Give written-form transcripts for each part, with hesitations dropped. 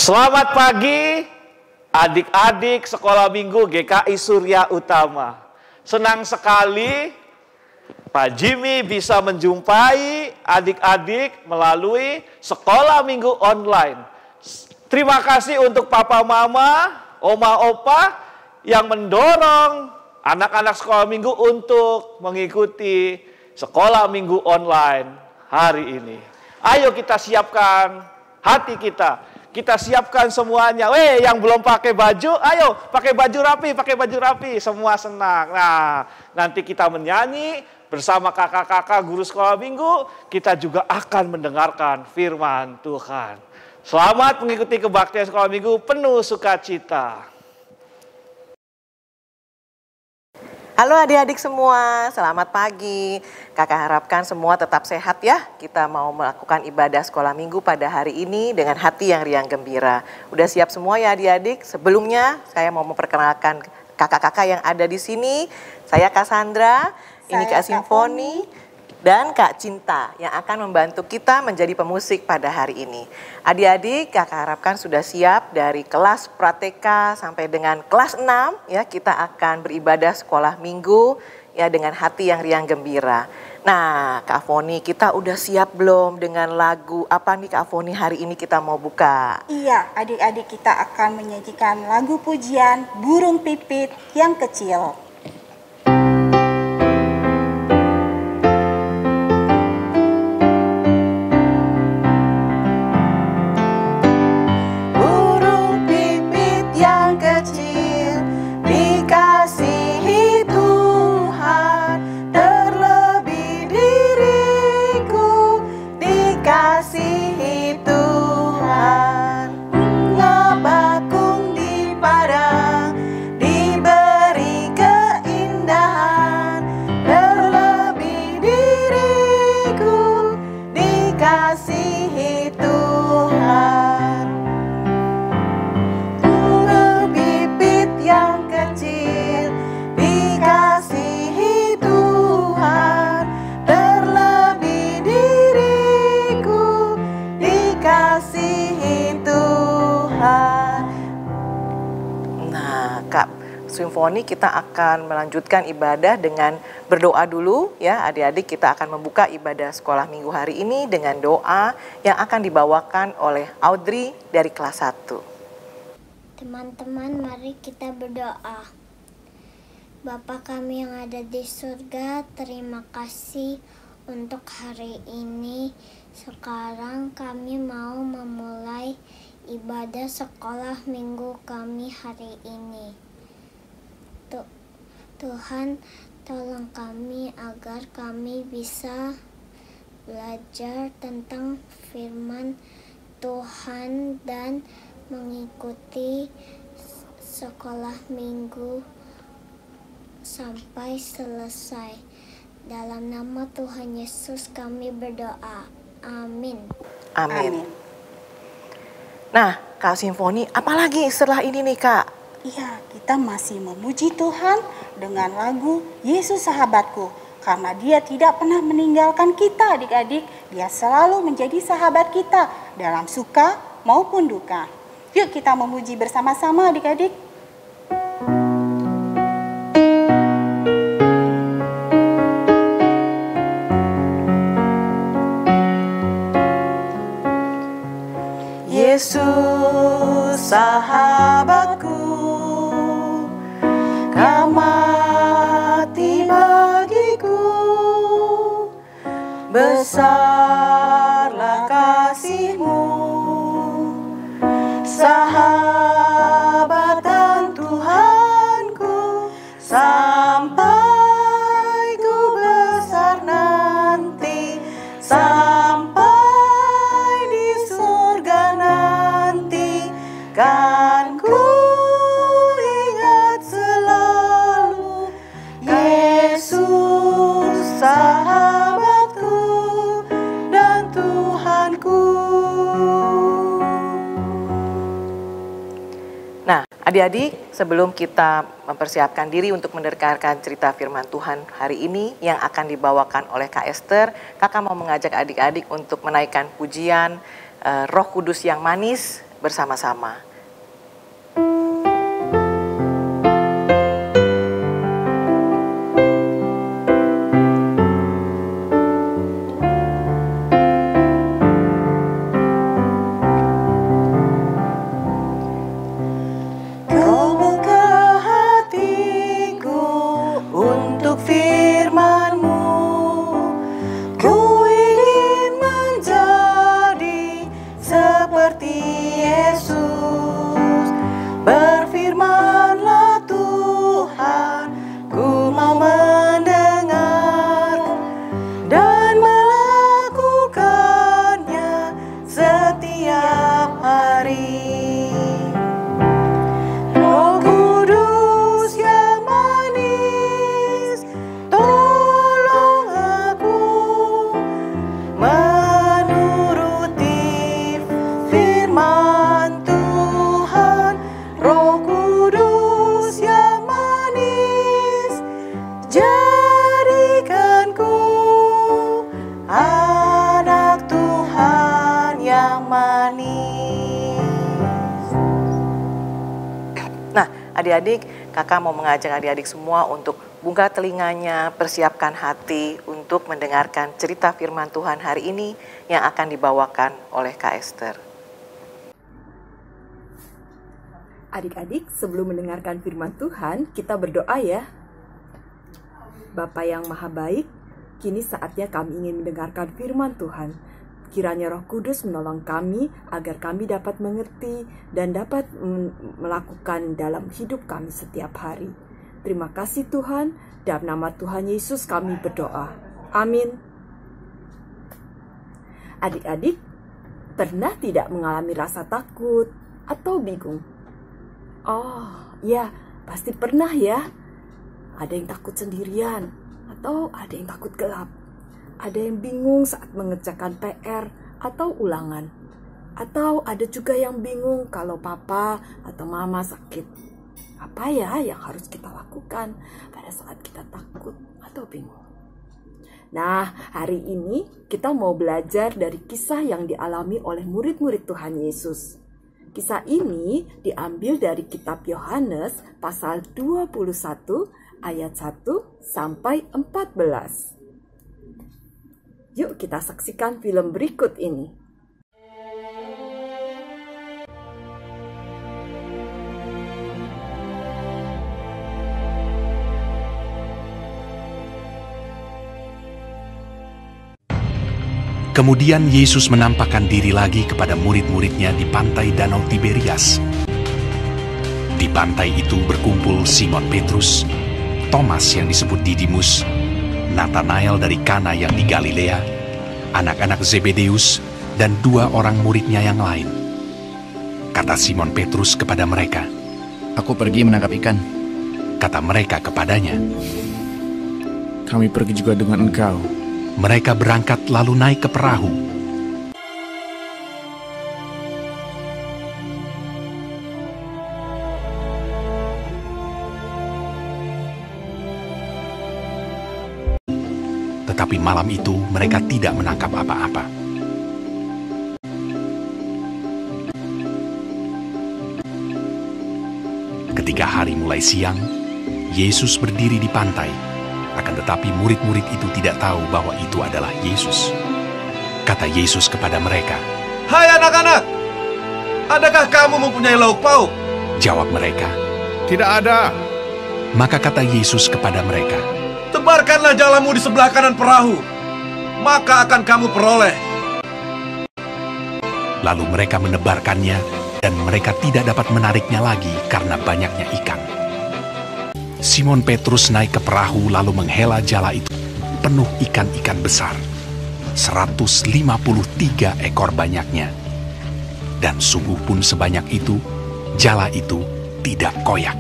Selamat pagi adik-adik sekolah minggu GKI Surya Utama. Senang sekali Pak Jimmy bisa menjumpai adik-adik melalui sekolah minggu online. Terima kasih untuk papa mama, oma opa yang mendorong anak-anak sekolah minggu untuk mengikuti sekolah minggu online hari ini. Ayo kita siapkan hati kita. Kita siapkan semuanya. Yang belum pakai baju, ayo pakai baju rapi. Semua senang. Nah, nanti kita menyanyi bersama kakak-kakak guru sekolah minggu. Kita juga akan mendengarkan firman Tuhan. Selamat mengikuti kebaktian sekolah minggu penuh sukacita. Halo adik-adik semua, selamat pagi. Kakak harapkan semua tetap sehat ya. Kita mau melakukan ibadah sekolah minggu pada hari ini dengan hati yang riang gembira. Udah siap semua ya adik-adik? Sebelumnya saya mau memperkenalkan kakak-kakak yang ada di sini. Saya Cassandra, ini Kak Simfoni, dan Kak Cinta yang akan membantu kita menjadi pemusik pada hari ini. Adik-adik, kakak harapkan sudah siap dari kelas prateka sampai dengan kelas 6 ya, kita akan beribadah sekolah minggu ya dengan hati yang riang gembira. Nah, Kak Foni, kita udah siap belum dengan lagu apa nih Kak Foni hari ini kita mau buka? Iya, adik-adik kita akan menyajikan lagu pujian Burung Pipit yang Kecil. Simfoni, kita akan melanjutkan ibadah dengan berdoa dulu ya adik-adik. Kita akan membuka ibadah sekolah minggu hari ini dengan doa yang akan dibawakan oleh Audrey dari kelas 1. Teman-teman, mari kita berdoa. Bapa kami yang ada di surga, terima kasih untuk hari ini. Sekarang kami mau memulai ibadah sekolah minggu kami hari ini. Tuhan, tolong kami agar kami bisa belajar tentang firman Tuhan dan mengikuti sekolah minggu sampai selesai. Dalam nama Tuhan Yesus kami berdoa. Amin. Amin. Nah, Kak Simfoni, apalagi setelah ini nih Kak? Iya, kita masih memuji Tuhan dengan lagu Yesus Sahabatku. Karena Dia tidak pernah meninggalkan kita adik-adik. Dia selalu menjadi sahabat kita dalam suka maupun duka. Yuk kita memuji bersama-sama adik-adik. Yesus sahabatku, Kau mati bagiku, besarlah kasih-Mu, sahabatan Tuhanku, sampai ku besar nanti, sampai di surga nanti, kan ku sahabatku dan Tuhanku. Nah, adik-adik, sebelum kita mempersiapkan diri untuk mendengarkan cerita firman Tuhan hari ini yang akan dibawakan oleh Kak Esther, kakak mau mengajak adik-adik untuk menaikkan pujian Roh Kudus yang manis bersama-sama. Adik-adik, kakak mau mengajak adik-adik semua untuk buka telinganya, persiapkan hati untuk mendengarkan cerita firman Tuhan hari ini yang akan dibawakan oleh Kak Esther. Adik-adik, sebelum mendengarkan firman Tuhan, kita berdoa ya. Bapa yang Maha Baik, kini saatnya kami ingin mendengarkan firman Tuhan. Kiranya Roh Kudus menolong kami agar kami dapat mengerti dan dapat melakukan dalam hidup kami setiap hari. Terima kasih Tuhan, dalam nama Tuhan Yesus kami berdoa. Amin. Adik-adik, pernah tidak mengalami rasa takut atau bingung? Oh, ya, pasti pernah ya. Ada yang takut sendirian atau ada yang takut gelap. Ada yang bingung saat mengerjakan PR atau ulangan. Atau ada juga yang bingung kalau papa atau mama sakit. Apa ya yang harus kita lakukan pada saat kita takut atau bingung? Nah, hari ini kita mau belajar dari kisah yang dialami oleh murid-murid Tuhan Yesus. Kisah ini diambil dari kitab Yohanes pasal 21 ayat 1 sampai 14. Yuk kita saksikan film berikut ini. Kemudian Yesus menampakkan diri lagi kepada murid-muridnya di pantai Danau Tiberias. Di pantai itu berkumpul Simon Petrus, Thomas yang disebut Didimus, Nathanael dari Kana yang di Galilea, anak-anak Zebedeus, dan 2 orang muridnya yang lain. Kata Simon Petrus kepada mereka, "Aku pergi menangkap ikan." Kata mereka kepadanya, "Kami pergi juga dengan engkau." Mereka berangkat lalu naik ke perahu. Tetapi malam itu mereka tidak menangkap apa-apa. Ketika hari mulai siang, Yesus berdiri di pantai. Akan tetapi murid-murid itu tidak tahu bahwa itu adalah Yesus. Kata Yesus kepada mereka, "Hai anak-anak, adakah kamu mempunyai lauk pauk?" Jawab mereka, "Tidak ada." Maka kata Yesus kepada mereka, "Tebarkanlah jalamu di sebelah kanan perahu, maka akan kamu peroleh." Lalu mereka menebarkannya, dan mereka tidak dapat menariknya lagi karena banyaknya ikan. Simon Petrus naik ke perahu lalu menghela jala itu penuh ikan-ikan besar, 153 ekor banyaknya. Dan sungguh pun sebanyak itu, jala itu tidak koyak.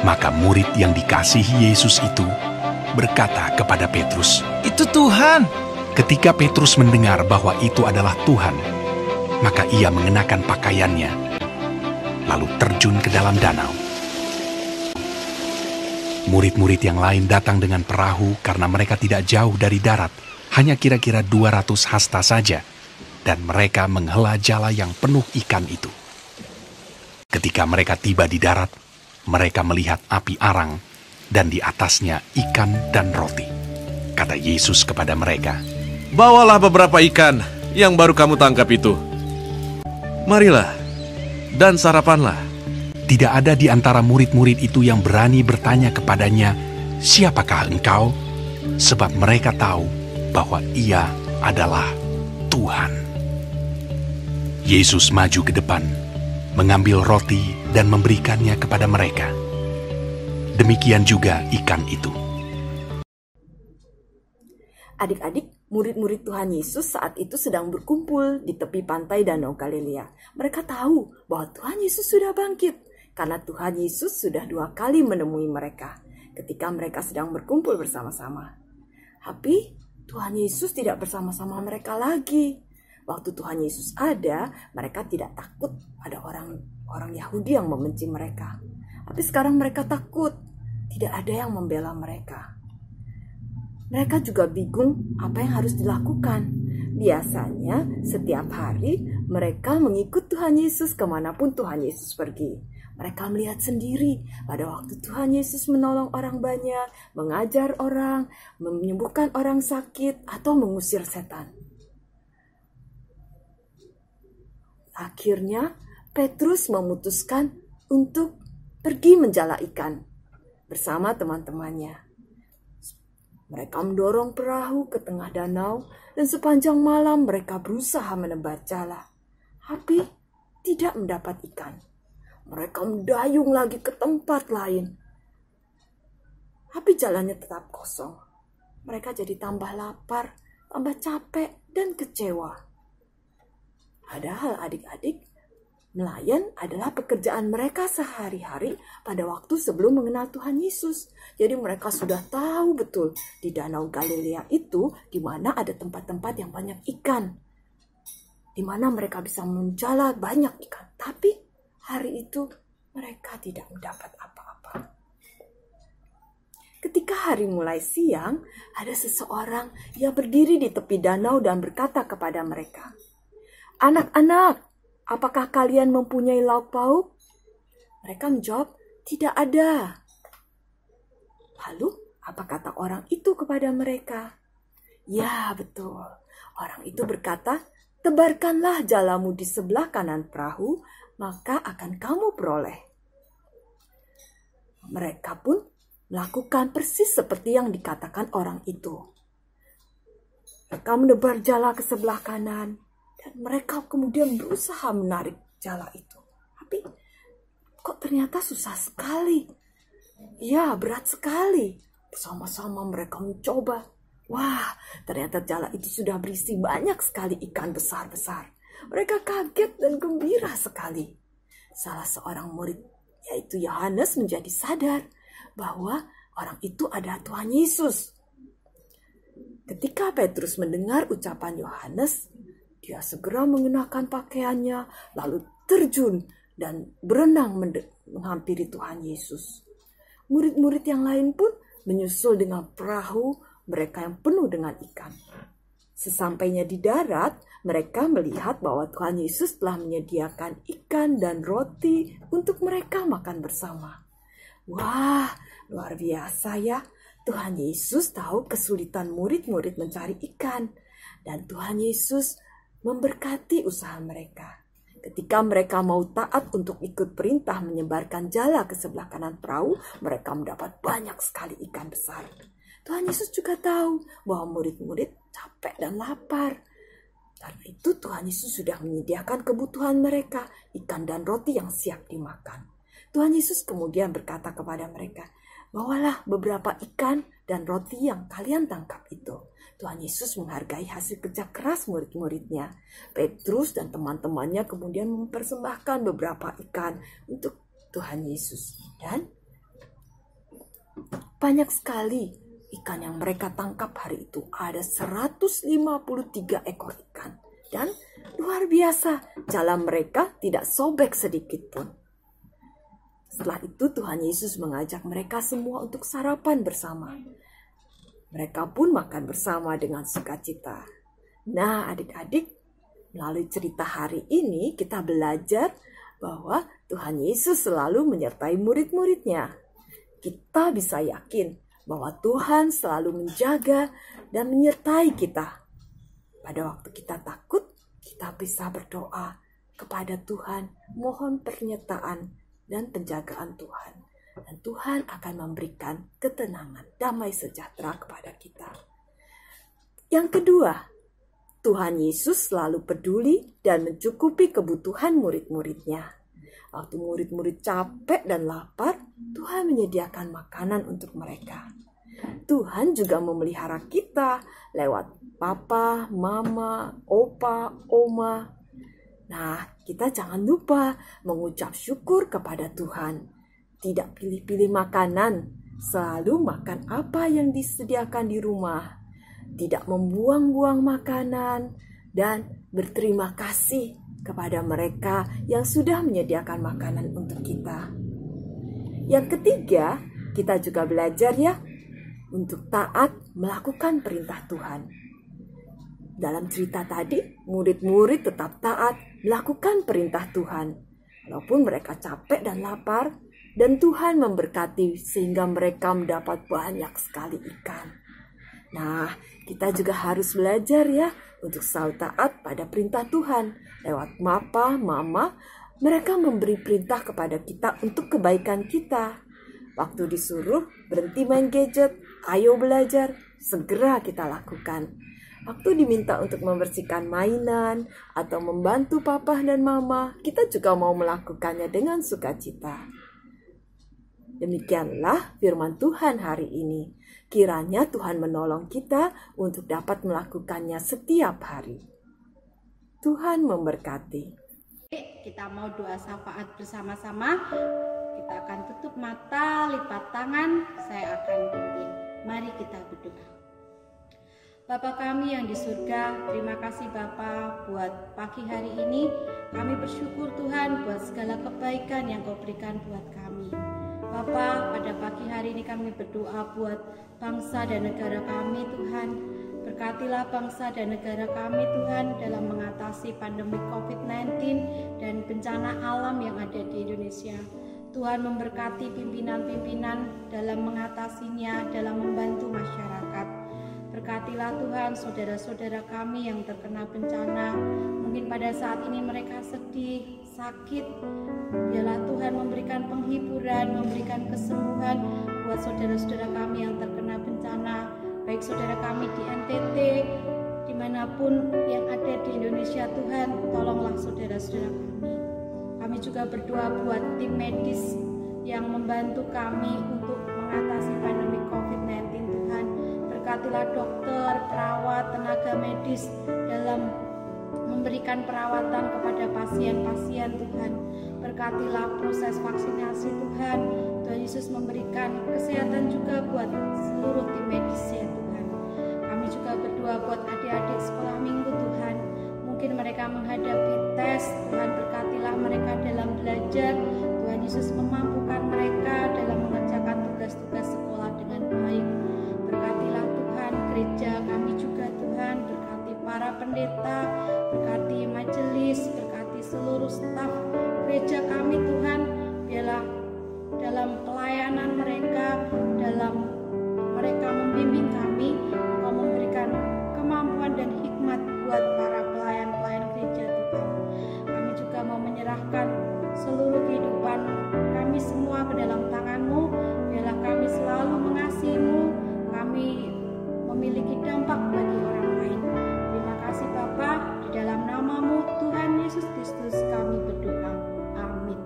Maka murid yang dikasihi Yesus itu berkata kepada Petrus, "Itu Tuhan." Ketika Petrus mendengar bahwa itu adalah Tuhan, maka ia mengenakan pakaiannya, lalu terjun ke dalam danau. Murid-murid yang lain datang dengan perahu karena mereka tidak jauh dari darat, hanya kira-kira 200 hasta saja, dan mereka menghela jala yang penuh ikan itu. Ketika mereka tiba di darat, mereka melihat api arang dan di atasnya ikan dan roti. Kata Yesus kepada mereka, "Bawalah beberapa ikan yang baru kamu tangkap itu. Marilah dan sarapanlah." Tidak ada di antara murid-murid itu yang berani bertanya kepadanya, "Siapakah engkau?" Sebab mereka tahu bahwa ia adalah Tuhan. Yesus maju ke depan, mengambil roti dan memberikannya kepada mereka. Demikian juga ikan itu. Adik-adik, murid-murid Tuhan Yesus saat itu sedang berkumpul di tepi pantai Danau Galilea. Mereka tahu bahwa Tuhan Yesus sudah bangkit, karena Tuhan Yesus sudah 2 kali menemui mereka ketika mereka sedang berkumpul bersama-sama. Tapi Tuhan Yesus tidak bersama-sama mereka lagi. Waktu Tuhan Yesus ada, mereka tidak takut ada orang Yahudi yang membenci mereka. Tapi sekarang mereka takut, tidak ada yang membela mereka. Mereka juga bingung apa yang harus dilakukan. Biasanya setiap hari mereka mengikut Tuhan Yesus kemanapun Tuhan Yesus pergi. Mereka melihat sendiri pada waktu Tuhan Yesus menolong orang banyak, mengajar orang, menyembuhkan orang sakit, atau mengusir setan. Akhirnya, Petrus memutuskan untuk pergi menjala ikan bersama teman-temannya. Mereka mendorong perahu ke tengah danau dan sepanjang malam mereka berusaha menebar jala. Tapi tidak mendapat ikan. Mereka mendayung lagi ke tempat lain. Tapi jalannya tetap kosong. Mereka jadi tambah lapar, tambah capek, dan kecewa. Padahal adik-adik, nelayan adalah pekerjaan mereka sehari-hari pada waktu sebelum mengenal Tuhan Yesus. Jadi mereka sudah tahu betul di Danau Galilea itu di mana ada tempat-tempat yang banyak ikan. Di mana mereka bisa menjala banyak ikan. Tapi hari itu mereka tidak mendapat apa-apa. Ketika hari mulai siang, ada seseorang yang berdiri di tepi danau dan berkata kepada mereka, "Anak-anak, apakah kalian mempunyai lauk pauk?" Mereka menjawab, "Tidak ada." Lalu, apa kata orang itu kepada mereka? Ya, betul. Orang itu berkata, "Tebarkanlah jalamu di sebelah kanan perahu, maka akan kamu peroleh." Mereka pun melakukan persis seperti yang dikatakan orang itu. Mereka menebar jala ke sebelah kanan, dan mereka kemudian berusaha menarik jala itu. Tapi kok ternyata susah sekali. Ya, berat sekali. Bersama-sama mereka mencoba. Wah, ternyata jala itu sudah berisi banyak sekali ikan besar-besar. Mereka kaget dan gembira sekali. Salah seorang murid, yaitu Yohanes, menjadi sadar bahwa orang itu adalah Tuhan Yesus. Ketika Petrus mendengar ucapan Yohanes, dia segera mengenakan pakaiannya, lalu terjun dan berenang menghampiri Tuhan Yesus. Murid-murid yang lain pun menyusul dengan perahu mereka yang penuh dengan ikan. Sesampainya di darat, mereka melihat bahwa Tuhan Yesus telah menyediakan ikan dan roti untuk mereka makan bersama. Wah, luar biasa ya. Tuhan Yesus tahu kesulitan murid-murid mencari ikan. Dan Tuhan Yesus memberkati usaha mereka. Ketika mereka mau taat untuk ikut perintah menyebarkan jala ke sebelah kanan perahu, mereka mendapat banyak sekali ikan besar. Tuhan Yesus juga tahu bahwa murid-murid capek dan lapar. Karena itu Tuhan Yesus sudah menyediakan kebutuhan mereka, ikan dan roti yang siap dimakan. Tuhan Yesus kemudian berkata kepada mereka, "Bawalah beberapa ikan dan roti yang kalian tangkap itu." Tuhan Yesus menghargai hasil kerja keras murid-muridnya. Petrus dan teman-temannya kemudian mempersembahkan beberapa ikan untuk Tuhan Yesus. Dan banyak sekali ikan yang mereka tangkap hari itu. Ada 153 ekor ikan. Dan luar biasa, jala mereka tidak sobek sedikit pun. Setelah itu Tuhan Yesus mengajak mereka semua untuk sarapan bersama. Mereka pun makan bersama dengan sukacita. Nah, adik-adik, Melalui cerita hari ini kita belajar bahwa Tuhan Yesus selalu menyertai murid-muridnya. Kita bisa yakin bahwa Tuhan selalu menjaga dan menyertai kita. Pada waktu kita takut, kita bisa berdoa kepada Tuhan, mohon penyertaan dan penjagaan Tuhan. Dan Tuhan akan memberikan ketenangan, damai sejahtera kepada kita. Yang kedua, Tuhan Yesus selalu peduli dan mencukupi kebutuhan murid-muridnya. Waktu murid-murid capek dan lapar, Tuhan menyediakan makanan untuk mereka. Tuhan juga memelihara kita lewat papa, mama, opa, oma. Nah, kita jangan lupa mengucap syukur kepada Tuhan. Tidak pilih-pilih makanan, selalu makan apa yang disediakan di rumah. Tidak membuang-buang makanan, dan berterima kasih kepada mereka yang sudah menyediakan makanan untuk kita. Yang ketiga, kita juga belajar ya untuk taat melakukan perintah Tuhan. Dalam cerita tadi, murid-murid tetap taat melakukan perintah Tuhan. Walaupun mereka capek dan lapar, dan Tuhan memberkati sehingga mereka mendapat banyak sekali ikan. Nah, kita juga harus belajar ya untuk selalu taat pada perintah Tuhan. Lewat papa, mama, mereka memberi perintah kepada kita untuk kebaikan kita. Waktu disuruh berhenti main gadget, ayo belajar, segera kita lakukan. Waktu diminta untuk membersihkan mainan atau membantu papa dan mama, kita juga mau melakukannya dengan sukacita. Demikianlah firman Tuhan hari ini. Kiranya Tuhan menolong kita untuk dapat melakukannya setiap hari. Tuhan memberkati. Kita mau doa syafaat bersama-sama. Kita akan tutup mata, lipat tangan, saya akan pimpin. Mari kita berdoa. Bapa kami yang di surga, terima kasih Bapa buat pagi hari ini. Kami bersyukur Tuhan buat segala kebaikan yang Kau berikan buat kami. Bapa, pada pagi hari ini kami berdoa buat bangsa dan negara kami Tuhan. Berkatilah bangsa dan negara kami Tuhan dalam mengatasi pandemi COVID-19 dan bencana alam yang ada di Indonesia. Tuhan memberkati pimpinan-pimpinan dalam mengatasinya, dalam membantu masyarakat. Berkatilah Tuhan saudara-saudara kami yang terkena bencana. Mungkin pada saat ini mereka sedih, sakit. Biarlah Tuhan memberikan penghiburan, memberikan kesembuhan buat saudara-saudara kami yang terkena bencana. Baik saudara kami di NTT, dimanapun yang ada di Indonesia Tuhan, tolonglah saudara-saudara kami. Kami juga berdoa buat tim medis yang membantu kami untuk mengatasi pandemi COVID-19 Tuhan. Berkatilah dokter, perawat, tenaga medis dalam memberikan perawatan kepada pasien-pasien Tuhan. Berkatilah proses vaksinasi Tuhan. Tuhan Yesus memberikan kesehatan juga buat seluruh tim medis ya Tuhan. Kami juga berdoa buat adik-adik sekolah minggu Tuhan. Mungkin mereka menghadapi tes, Tuhan berkatilah mereka dalam belajar. Tuhan Yesus memampukan mereka dalam mengerjakan tugas-tugas sekolah dengan baik. Berkatilah Tuhan gereja kami juga Tuhan. Berkati para pendeta, berkati majelis, berkati seluruh staf gereja kami Tuhan. Biarlah dalam pelayanan mereka, dalam mereka membimbing kami, Engkau memberikan kemampuan dan hikmat buat para pelayan-pelayan gereja Tuhan. Kami juga mau menyerahkan seluruh kehidupan kami semua ke dalam tangan-Mu. Biarlah kami selalu mengasihi-Mu, kami memiliki dampak bagi orang lain. Terima kasih Bapa, di dalam nama-Mu Tuhan Yesus Kristus kami berdoa. Amin.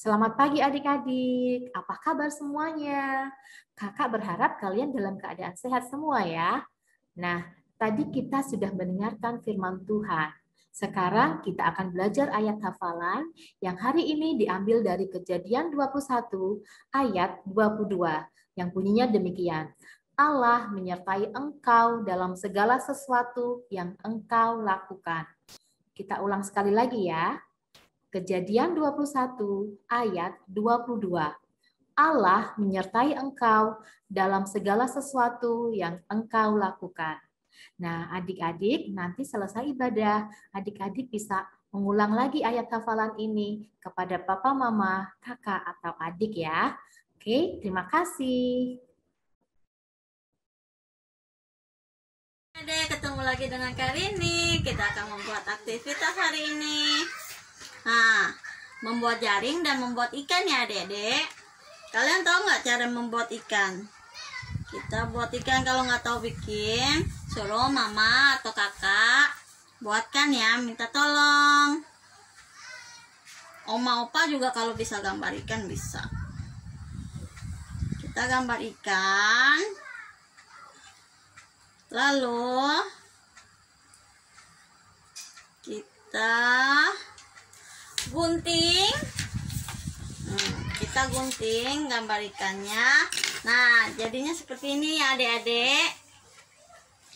Selamat pagi adik-adik, apa kabar semuanya? Kakak berharap kalian dalam keadaan sehat semua ya. Nah, tadi kita sudah mendengarkan firman Tuhan. Sekarang kita akan belajar ayat hafalan yang hari ini diambil dari Kejadian 21 ayat 22 yang bunyinya demikian. Allah menyertai engkau dalam segala sesuatu yang engkau lakukan. Kita ulang sekali lagi ya. Kejadian 21 ayat 22. Allah menyertai engkau dalam segala sesuatu yang engkau lakukan. Nah, adik-adik nanti selesai ibadah, adik-adik bisa mengulang lagi ayat hafalan ini kepada papa, mama, kakak, atau adik ya. Oke, terima kasih. Adik, ketemu lagi dengan Karini. Kita akan membuat aktivitas hari ini. Nah, membuat jaring dan membuat ikan ya adik-adik. Kalian tahu nggak cara membuat ikan? Kita buat ikan, kalau nggak tahu bikin, suruh mama atau kakak buatkan ya, minta tolong. Oma opa juga kalau bisa gambar ikan bisa. Kita gambar ikan. Lalu kita gunting. Kita gunting gambar ikannya. Nah, jadinya seperti ini ya adik-adik.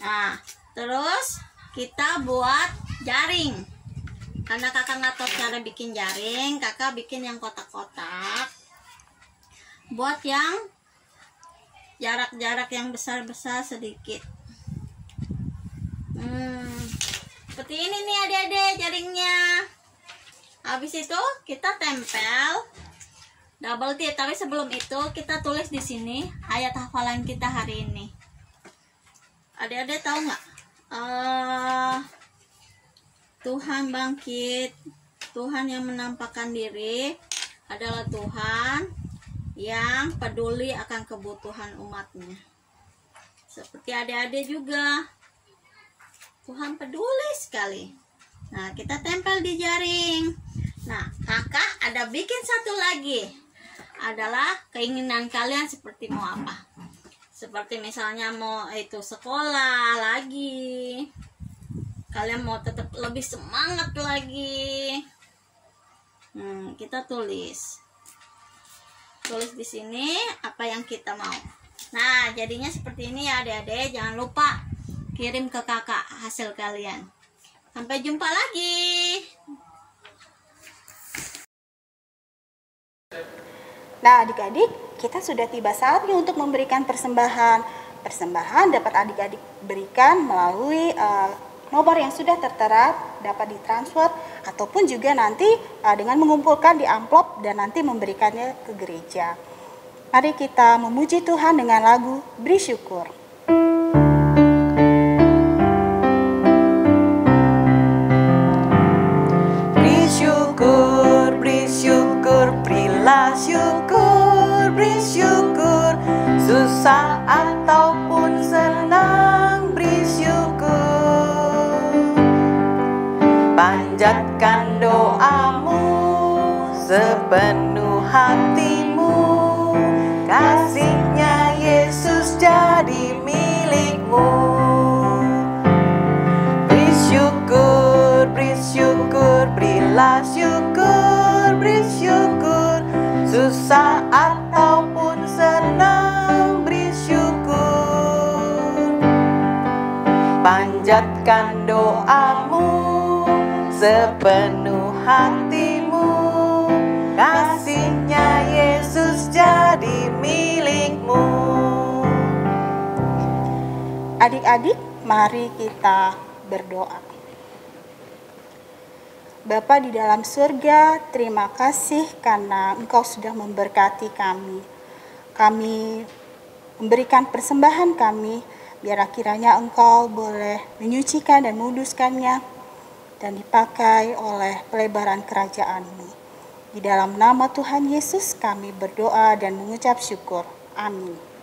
Nah, terus kita buat jaring. Karena kakak nggak tahu cara bikin jaring, kakak bikin yang kotak-kotak. Buat yang jarak-jarak yang besar-besar sedikit. Seperti ini nih adik-adik jaringnya. Habis itu kita tempel double tip, tapi sebelum itu kita tulis di sini ayat hafalan kita hari ini. Adik-adik tahu nggak? Tuhan bangkit, Tuhan yang menampakkan diri adalah Tuhan yang peduli akan kebutuhan umatnya. Seperti adik-adik juga, Tuhan peduli sekali. Nah, kita tempel di jaring. Nah, kakak ada bikin satu lagi. Adalah keinginan kalian seperti mau apa. Seperti misalnya mau itu sekolah lagi. Kalian mau tetap lebih semangat lagi. Kita tulis. Tulis di sini apa yang kita mau. Nah, jadinya seperti ini ya adik-adik. Jangan lupa kirim ke kakak hasil kalian. Sampai jumpa lagi. Nah, adik-adik, kita sudah tiba saatnya untuk memberikan persembahan. Persembahan dapat adik-adik berikan melalui nomor yang sudah tertera, dapat ditransfer, ataupun juga nanti dengan mengumpulkan di amplop dan nanti memberikannya ke gereja. Mari kita memuji Tuhan dengan lagu Beri Syukur. Beri syukur, berilah syukur, beri syukur, susah ataupun senang, beri syukur. Panjatkan doamu sepenuh hatimu, kasih-Nya Yesus jadi milikmu. Beri syukur, berilah syukur, beri syukur, susah ataupun senang, beri syukur. Panjatkan doamu sepenuh hatimu, kasih-Nya Yesus jadi milikmu. Adik-adik, mari kita berdoa. Bapa di dalam surga, terima kasih karena Engkau sudah memberkati kami. Kami memberikan persembahan kami, biar kiranya Engkau boleh menyucikan dan menguduskannya dan dipakai oleh pelebaran kerajaan-Mu. Di dalam nama Tuhan Yesus kami berdoa dan mengucap syukur. Amin.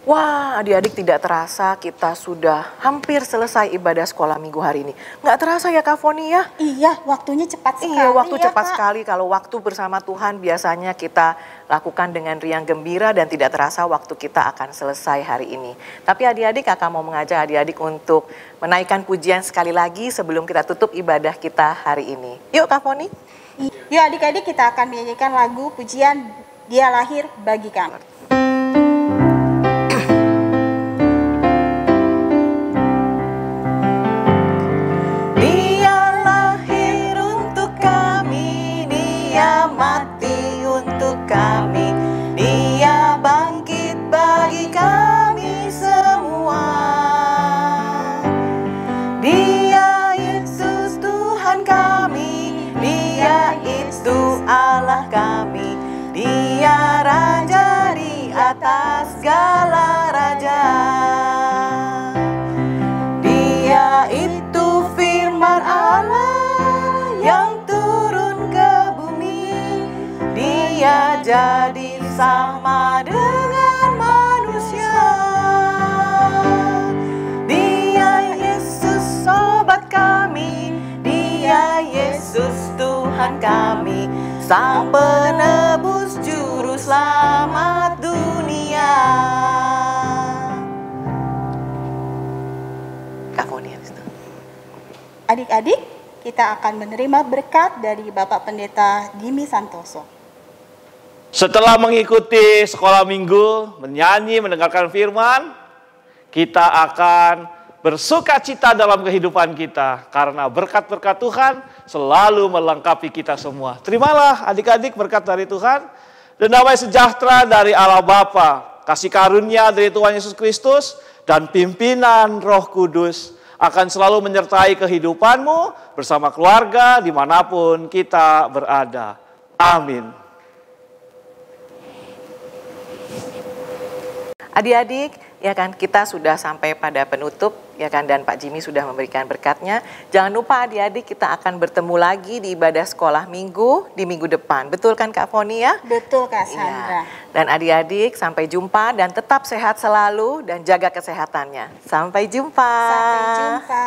Wah, adik-adik, tidak terasa kita sudah hampir selesai ibadah sekolah minggu hari ini. Nggak terasa ya Kak Foni ya? Iya, waktunya cepat sekali. Iya, waktu ya, cepat Kak. sekali. Kalau waktu bersama Tuhan biasanya kita lakukan dengan riang gembira dan tidak terasa waktu kita akan selesai hari ini. Tapi adik-adik, Kakak mau mengajak adik-adik untuk menaikkan pujian sekali lagi sebelum kita tutup ibadah kita hari ini. Yuk Kak Foni. Yuk adik-adik, kita akan menyanyikan lagu pujian Dia Lahir Bagi Kami. sama dengan manusia. Dia Yesus sobat kami, Dia Yesus Tuhan kami, Sang penebus juru selamat dunia. Adik-adik, kita akan menerima berkat dari Bapak Pendeta Jimmy Santoso. Setelah mengikuti sekolah minggu, menyanyi, mendengarkan firman, kita akan bersuka cita dalam kehidupan kita. Karena berkat-berkat Tuhan selalu melengkapi kita semua. Terimalah adik-adik berkat dari Tuhan. Dan damai sejahtera dari Allah Bapa, kasih karunia dari Tuhan Yesus Kristus, dan pimpinan Roh Kudus akan selalu menyertai kehidupanmu bersama keluarga dimanapun kita berada. Amin. Adik-adik, ya kan, kita sudah sampai pada penutup, ya kan, dan Pak Jimmy sudah memberikan berkatnya. Jangan lupa adik-adik, kita akan bertemu lagi di ibadah sekolah minggu di minggu depan. Betul kan Kak Foni ya? Betul Kak Sandra. Ya. Dan adik-adik, sampai jumpa dan tetap sehat selalu dan jaga kesehatannya. Sampai jumpa. Sampai jumpa.